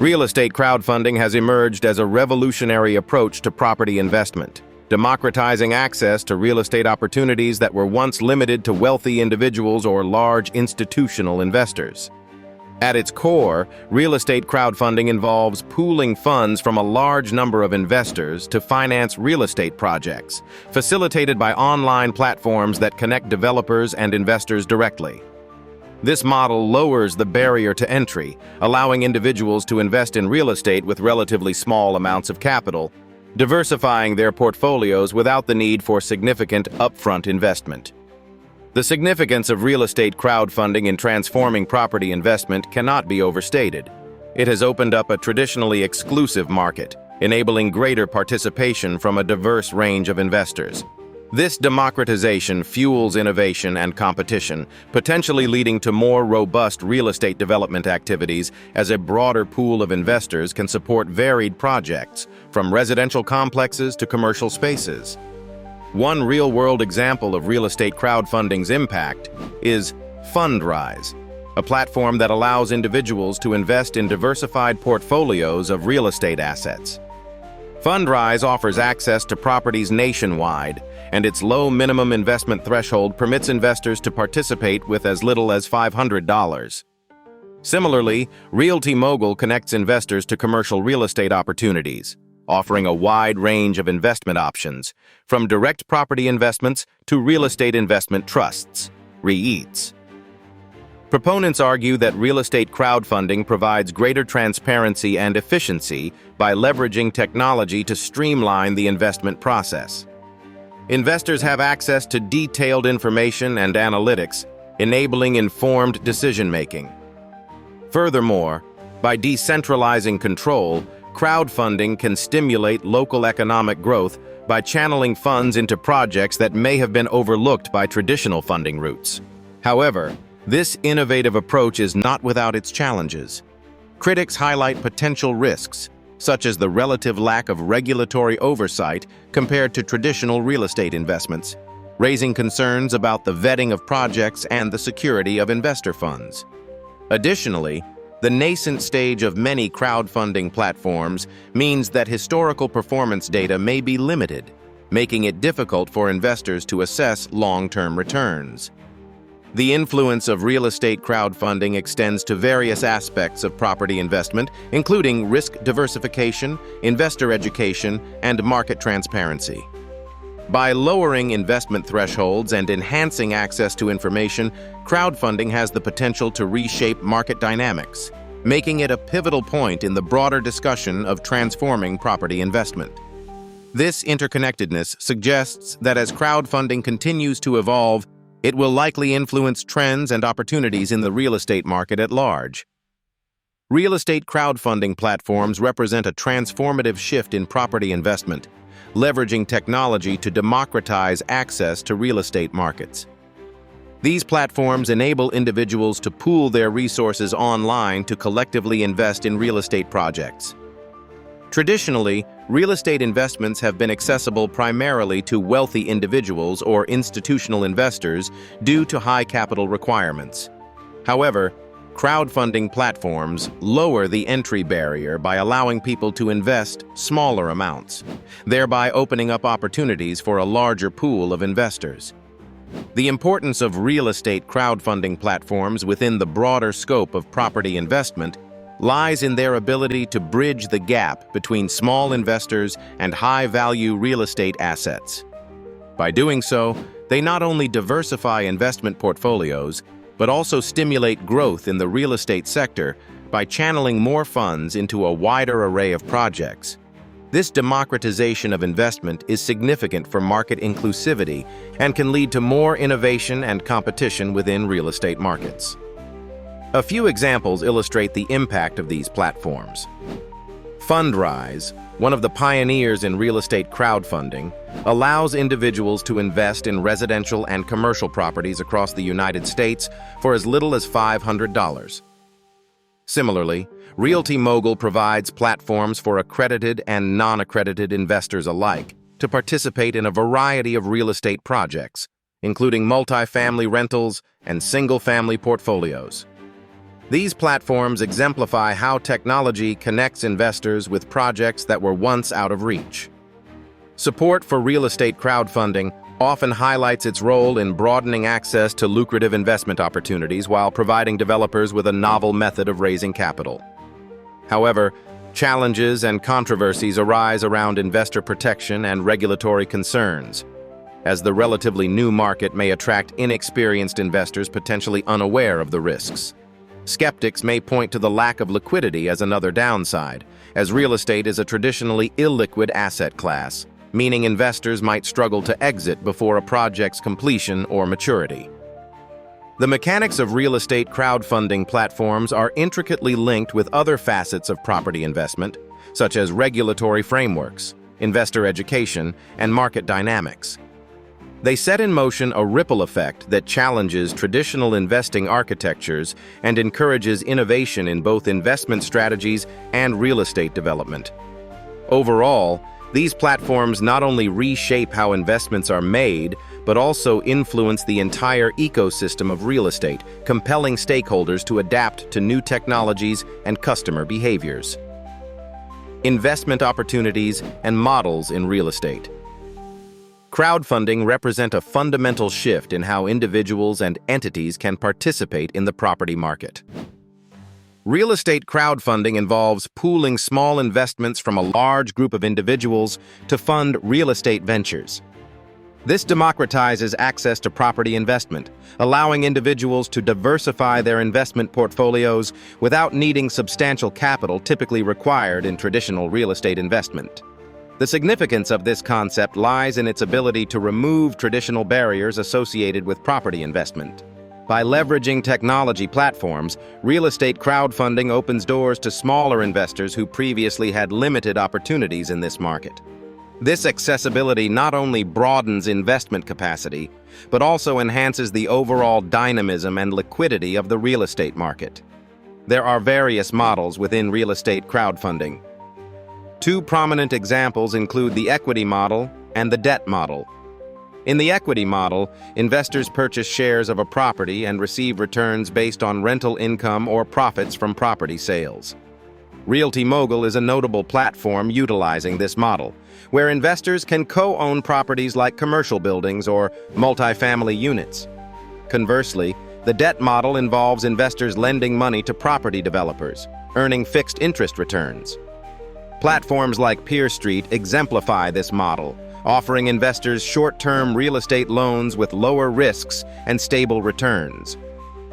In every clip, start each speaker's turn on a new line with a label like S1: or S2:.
S1: Real estate crowdfunding has emerged as a revolutionary approach to property investment, democratizing access to real estate opportunities that were once limited to wealthy individuals or large institutional investors. At its core, real estate crowdfunding involves pooling funds from a large number of investors to finance real estate projects, facilitated by online platforms that connect developers and investors directly. This model lowers the barrier to entry, allowing individuals to invest in real estate with relatively small amounts of capital, diversifying their portfolios without the need for significant upfront investment. The significance of real estate crowdfunding in transforming property investment cannot be overstated. It has opened up a traditionally exclusive market, enabling greater participation from a diverse range of investors. This democratization fuels innovation and competition, potentially leading to more robust real estate development activities as a broader pool of investors can support varied projects, from residential complexes to commercial spaces. One real-world example of real estate crowdfunding's impact is Fundrise, a platform that allows individuals to invest in diversified portfolios of real estate assets. Fundrise offers access to properties nationwide, and its low minimum investment threshold permits investors to participate with as little as $500. Similarly, RealtyMogul connects investors to commercial real estate opportunities, offering a wide range of investment options, from direct property investments to real estate investment trusts, REITs. Proponents argue that real estate crowdfunding provides greater transparency and efficiency by leveraging technology to streamline the investment process. Investors have access to detailed information and analytics, enabling informed decision-making. Furthermore, by decentralizing control, crowdfunding can stimulate local economic growth by channeling funds into projects that may have been overlooked by traditional funding routes. However, this innovative approach is not without its challenges. Critics highlight potential risks, such as the relative lack of regulatory oversight compared to traditional real estate investments, raising concerns about the vetting of projects and the security of investor funds. Additionally, the nascent stage of many crowdfunding platforms means that historical performance data may be limited, making it difficult for investors to assess long-term returns. The influence of real estate crowdfunding extends to various aspects of property investment, including risk diversification, investor education, and market transparency. By lowering investment thresholds and enhancing access to information, crowdfunding has the potential to reshape market dynamics, making it a pivotal point in the broader discussion of transforming property investment. This interconnectedness suggests that as crowdfunding continues to evolve, it will likely influence trends and opportunities in the real estate market at large. Real estate crowdfunding platforms represent a transformative shift in property investment, leveraging technology to democratize access to real estate markets. These platforms enable individuals to pool their resources online to collectively invest in real estate projects. Traditionally, real estate investments have been accessible primarily to wealthy individuals or institutional investors due to high capital requirements. However, crowdfunding platforms lower the entry barrier by allowing people to invest smaller amounts, thereby opening up opportunities for a larger pool of investors. The importance of real estate crowdfunding platforms within the broader scope of property investment lies in their ability to bridge the gap between small investors and high-value real estate assets. By doing so, they not only diversify investment portfolios, but also stimulate growth in the real estate sector by channeling more funds into a wider array of projects. This democratization of investment is significant for market inclusivity and can lead to more innovation and competition within real estate markets. A few examples illustrate the impact of these platforms. Fundrise, one of the pioneers in real estate crowdfunding, allows individuals to invest in residential and commercial properties across the United States for as little as $500. Similarly, RealtyMogul provides platforms for accredited and non-accredited investors alike to participate in a variety of real estate projects, including multifamily rentals and single-family portfolios. These platforms exemplify how technology connects investors with projects that were once out of reach. Support for real estate crowdfunding often highlights its role in broadening access to lucrative investment opportunities while providing developers with a novel method of raising capital. However, challenges and controversies arise around investor protection and regulatory concerns, as the relatively new market may attract inexperienced investors potentially unaware of the risks. Skeptics may point to the lack of liquidity as another downside, as real estate is a traditionally illiquid asset class, meaning investors might struggle to exit before a project's completion or maturity. The mechanics of real estate crowdfunding platforms are intricately linked with other facets of property investment, such as regulatory frameworks, investor education, and market dynamics. They set in motion a ripple effect that challenges traditional investing architectures and encourages innovation in both investment strategies and real estate development. Overall, these platforms not only reshape how investments are made, but also influence the entire ecosystem of real estate, compelling stakeholders to adapt to new technologies and customer behaviors. Investment opportunities and models in real estate. Crowdfunding represent a fundamental shift in how individuals and entities can participate in the property market. Real estate crowdfunding involves pooling small investments from a large group of individuals to fund real estate ventures. This democratizes access to property investment, allowing individuals to diversify their investment portfolios without needing substantial capital typically required in traditional real estate investment. The significance of this concept lies in its ability to remove traditional barriers associated with property investment. By leveraging technology platforms, real estate crowdfunding opens doors to smaller investors who previously had limited opportunities in this market. This accessibility not only broadens investment capacity, but also enhances the overall dynamism and liquidity of the real estate market. There are various models within real estate crowdfunding. Two prominent examples include the equity model and the debt model. In the equity model, investors purchase shares of a property and receive returns based on rental income or profits from property sales. RealtyMogul is a notable platform utilizing this model, where investors can co-own properties like commercial buildings or multifamily units. Conversely, the debt model involves investors lending money to property developers, earning fixed interest returns. Platforms like Peer Street exemplify this model, offering investors short-term real estate loans with lower risks and stable returns.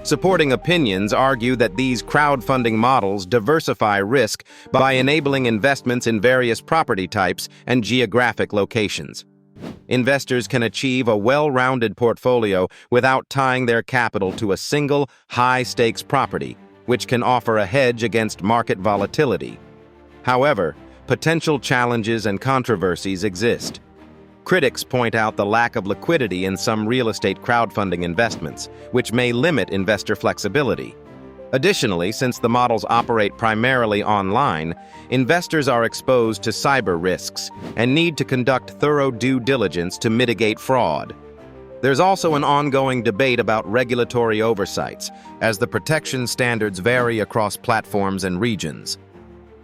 S1: Supporting opinions argue that these crowdfunding models diversify risk by enabling investments in various property types and geographic locations. Investors can achieve a well-rounded portfolio without tying their capital to a single, high-stakes property, which can offer a hedge against market volatility. However, potential challenges and controversies exist. Critics point out the lack of liquidity in some real estate crowdfunding investments, which may limit investor flexibility. Additionally, since the models operate primarily online, investors are exposed to cyber risks and need to conduct thorough due diligence to mitigate fraud. There's also an ongoing debate about regulatory oversights, as the protection standards vary across platforms and regions.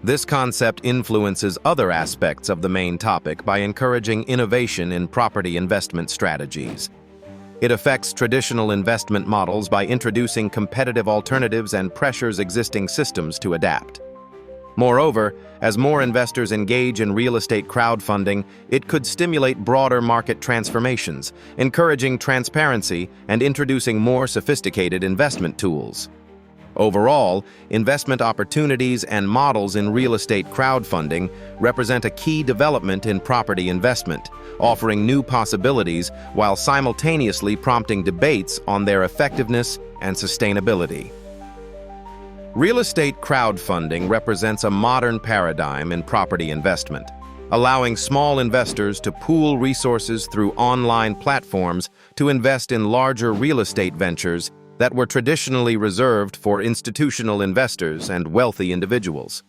S1: This concept influences other aspects of the main topic by encouraging innovation in property investment strategies. It affects traditional investment models by introducing competitive alternatives and pressures existing systems to adapt. Moreover, as more investors engage in real estate crowdfunding, it could stimulate broader market transformations, encouraging transparency and introducing more sophisticated investment tools. Overall, investment opportunities and models in real estate crowdfunding represent a key development in property investment, offering new possibilities while simultaneously prompting debates on their effectiveness and sustainability. Real estate crowdfunding represents a modern paradigm in property investment, allowing small investors to pool resources through online platforms to invest in larger real estate ventures that were traditionally reserved for institutional investors and wealthy individuals.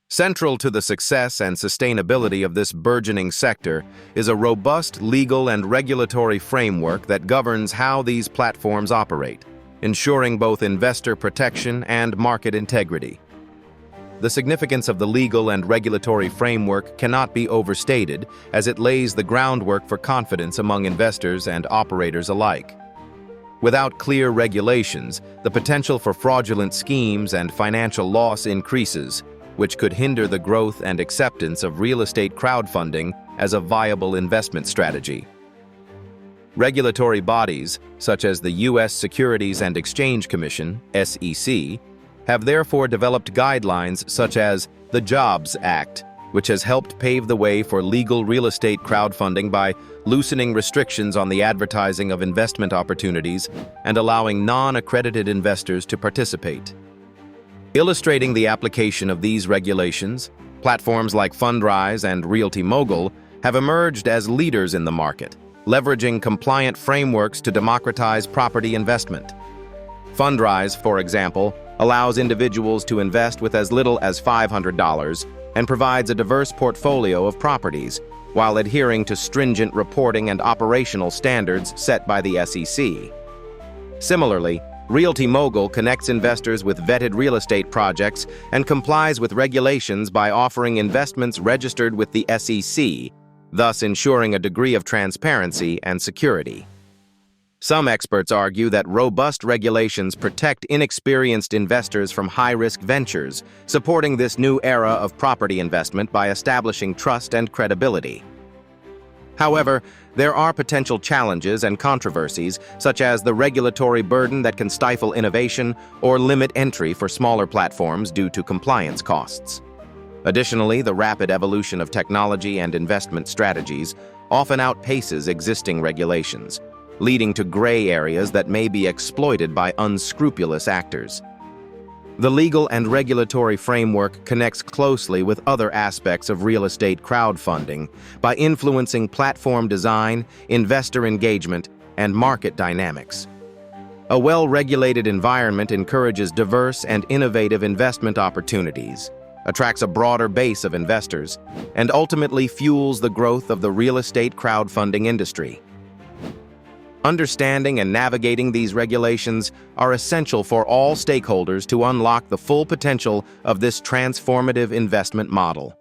S1: Central to the success and sustainability of this burgeoning sector is a robust legal and regulatory framework that governs how these platforms operate. ensuring both investor protection and market integrity. The significance of the legal and regulatory framework cannot be overstated, as it lays the groundwork for confidence among investors and operators alike. Without clear regulations, the potential for fraudulent schemes and financial loss increases, which could hinder the growth and acceptance of real estate crowdfunding as a viable investment strategy. Regulatory bodies, such as the U.S. Securities and Exchange Commission, SEC, have therefore developed guidelines such as the Jobs Act, which has helped pave the way for legal real estate crowdfunding by loosening restrictions on the advertising of investment opportunities and allowing non-accredited investors to participate. Illustrating the application of these regulations, platforms like Fundrise and RealtyMogul have emerged as leaders in the market, leveraging compliant frameworks to democratize property investment. Fundrise, for example, allows individuals to invest with as little as $500 and provides a diverse portfolio of properties, while adhering to stringent reporting and operational standards set by the SEC. Similarly, RealtyMogul connects investors with vetted real estate projects and complies with regulations by offering investments registered with the SEC, thus ensuring a degree of transparency and security. Some experts argue that robust regulations protect inexperienced investors from high-risk ventures, supporting this new era of property investment by establishing trust and credibility. However, there are potential challenges and controversies, such as the regulatory burden that can stifle innovation or limit entry for smaller platforms due to compliance costs. Additionally, the rapid evolution of technology and investment strategies often outpaces existing regulations, leading to gray areas that may be exploited by unscrupulous actors. The legal and regulatory framework connects closely with other aspects of real estate crowdfunding by influencing platform design, investor engagement, and market dynamics. A well-regulated environment encourages diverse and innovative investment opportunities, attracts a broader base of investors, and ultimately fuels the growth of the real estate crowdfunding industry. Understanding and navigating these regulations are essential for all stakeholders to unlock the full potential of this transformative investment model.